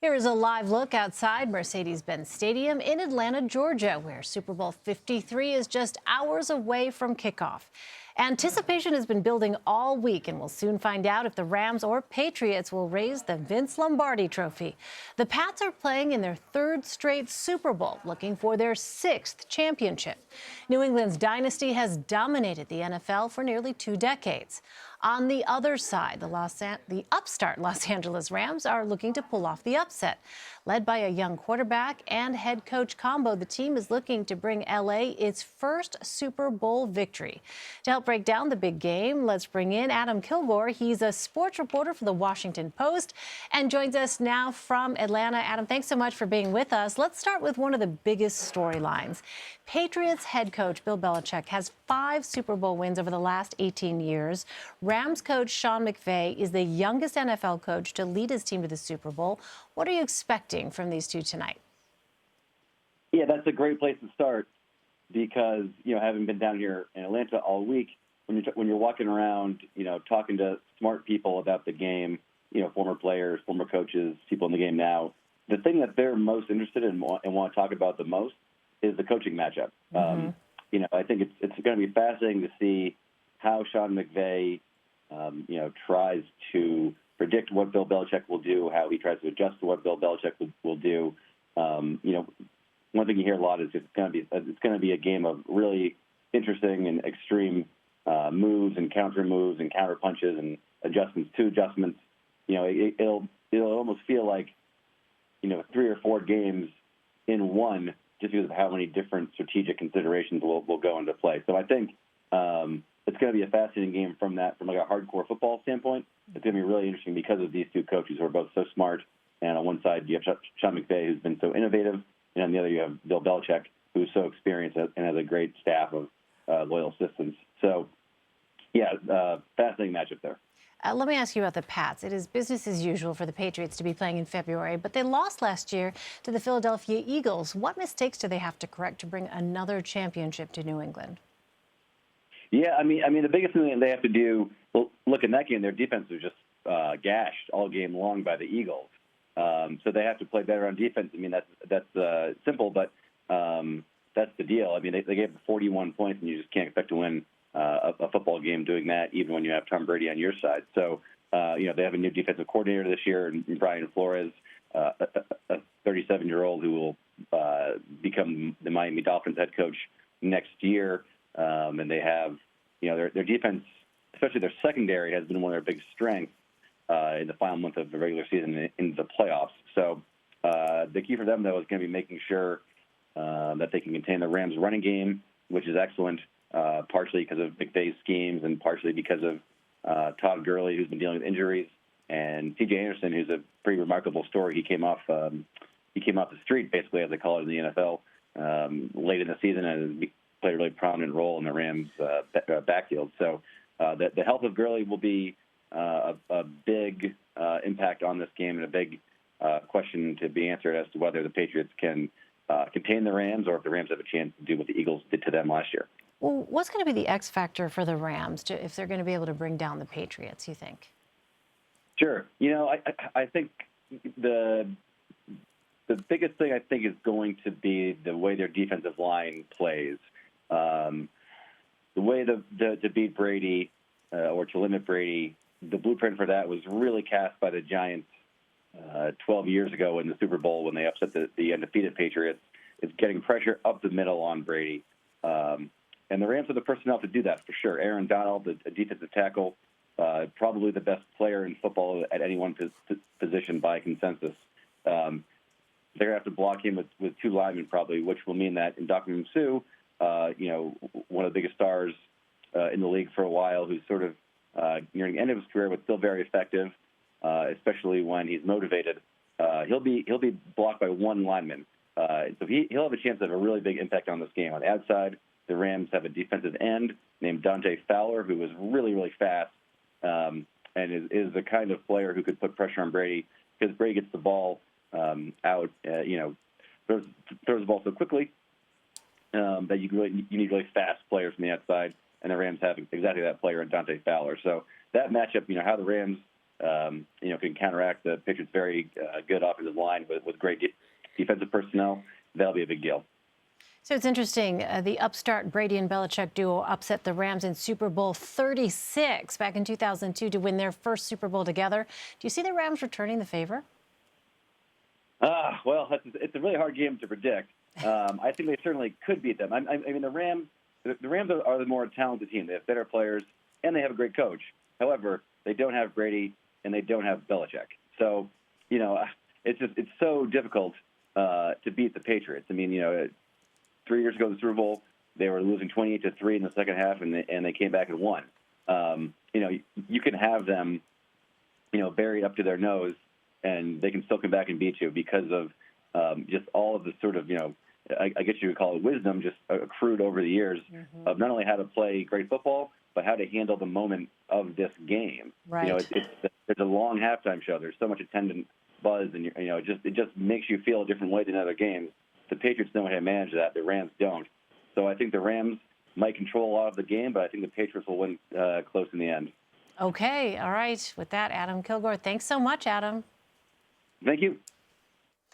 Here is a live look outside Mercedes-Benz Stadium in Atlanta, Georgia, where Super Bowl 53 is just hours away from kickoff. Anticipation has been building all week, and we'll soon find out if the Rams or Patriots will raise the Vince Lombardi trophy. The Pats are playing in their third straight Super Bowl, looking for their sixth championship. New England's dynasty has dominated the NFL for nearly 2 decades. On the other side, the upstart Los Angeles Rams are looking to pull off the upset. Led by a young quarterback and head coach combo, the team is looking to bring LA its first Super Bowl victory. To help break down the big game, let's bring in Adam Kilgore. He's a sports reporter for the Washington Post and joins us now from Atlanta. Adam, thanks so much for being with us. Let's start with one of the biggest storylines. Patriots head coach Bill Belichick has 5 Super Bowl wins over the last 18 years. Rams coach Sean McVay is the youngest NFL coach to lead his team to the Super Bowl. What are you expecting from these two tonight? Yeah, that's a great place to start because, having been down here in Atlanta all week, when you're walking around, talking to smart people about the game, former players, former coaches, people in the game now, the thing that they're most interested in and want to talk about the most is the coaching matchup. I think it's going to be fascinating to see how Sean McVay, tries to predict what Bill Belichick will do, how he tries to adjust to what Bill Belichick will do. One thing you hear a lot is it's going to be a game of really interesting and extreme moves and counter moves and counter punches and adjustments to adjustments. It'll almost feel like 3 or 4 games in one, just because of how many different strategic considerations will go into play. So I think it's going to be a fascinating game from like a hardcore football standpoint. It's going to be really interesting because of these two coaches who are both so smart. And on one side, you have Sean McVay, who's been so innovative. And on the other, you have Bill Belichick, who's so experienced and has a great staff of loyal assistants. So, fascinating matchup there. Let me ask you about the Pats. It is business as usual for the Patriots to be playing in February, but they lost last year to the Philadelphia Eagles. What mistakes do they have to correct to bring another championship to New England? Yeah, I mean, the biggest thing that they have to do. Well, look, in that game, their defense was just gashed all game long by the Eagles. So they have to play better on defense. I mean, that's simple, but that's the deal. I mean, they gave 41 points, and you just can't expect to win a football game doing that, even when you have Tom Brady on your side. So, they have a new defensive coordinator this year, and Brian Flores, a 37-year-old who will become the Miami Dolphins head coach next year. And they have, their defense, especially their secondary, has been one of their big strengths in the final month of the regular season in the playoffs. So the key for them, though, is going to be making sure that they can contain the Rams' running game, which is excellent, partially because of McVay's schemes and partially because of Todd Gurley, who's been dealing with injuries, and C.J. Anderson, who's a pretty remarkable story. He came off the street, basically, as they call it in the NFL, late in the season and played a really prominent role in the Rams' backfield. So the health of Gurley will be a big impact on this game and a big question to be answered as to whether the Patriots can contain the Rams or if the Rams have a chance to do what the Eagles did to them last year. Well, what's going to be the X factor for the Rams if they're going to be able to bring down the Patriots, you think? Sure. I think the biggest thing, I think, is going to be the way their defensive line plays. The way to beat Brady or to limit Brady, the blueprint for that was really cast by the Giants 12 years ago in the Super Bowl when they upset the undefeated Patriots. It's getting pressure up the middle on Brady. And the Rams have the personnel to do that for sure. Aaron Donald, a defensive tackle, probably the best player in football at any one position by consensus. They're going to have to block him with 2 linemen probably, which will mean that Ndamukong Suh, one of the biggest stars in the league for a while, who's sort of nearing the end of his career, but still very effective, especially when he's motivated. He'll be blocked by 1 lineman, so he'll have a chance to have a really big impact on this game. On the outside, the Rams have a defensive end named Dante Fowler, who is really, really fast and is the kind of player who could put pressure on Brady because Brady gets the ball out, throws the ball so quickly that you need really fast players from the outside, and the Rams have exactly that player in Dante Fowler. So that matchup, how the Rams can counteract the Patriots' very good offensive line with great defensive personnel, that'll be a big deal. So it's interesting. The upstart Brady and Belichick duo upset the Rams in Super Bowl 36 back in 2002 to win their first Super Bowl together. Do you see the Rams returning the favor? Well, it's a really hard game to predict. I think they certainly could beat them. I mean, the Rams are the more talented team. They have better players, and they have a great coach. However, they don't have Brady, and they don't have Belichick. So, it's so difficult to beat the Patriots. I mean, 3 years ago, the Super Bowl, they were losing 28-3 in the second half, and they came back and won. You can have them, buried up to their nose, and they can still come back and beat you because of just all of the sort of, I guess you would call it wisdom, just accrued over the years of not only how to play great football, but how to handle the moment of this game. Right. There's a long halftime show. There's so much attendant buzz, and it just makes you feel a different way than other games. The Patriots know how to manage that. The Rams don't. So I think the Rams might control a lot of the game, but I think the Patriots will win close in the end. Okay. All right. With that, Adam Kilgore. Thanks so much, Adam. Thank you.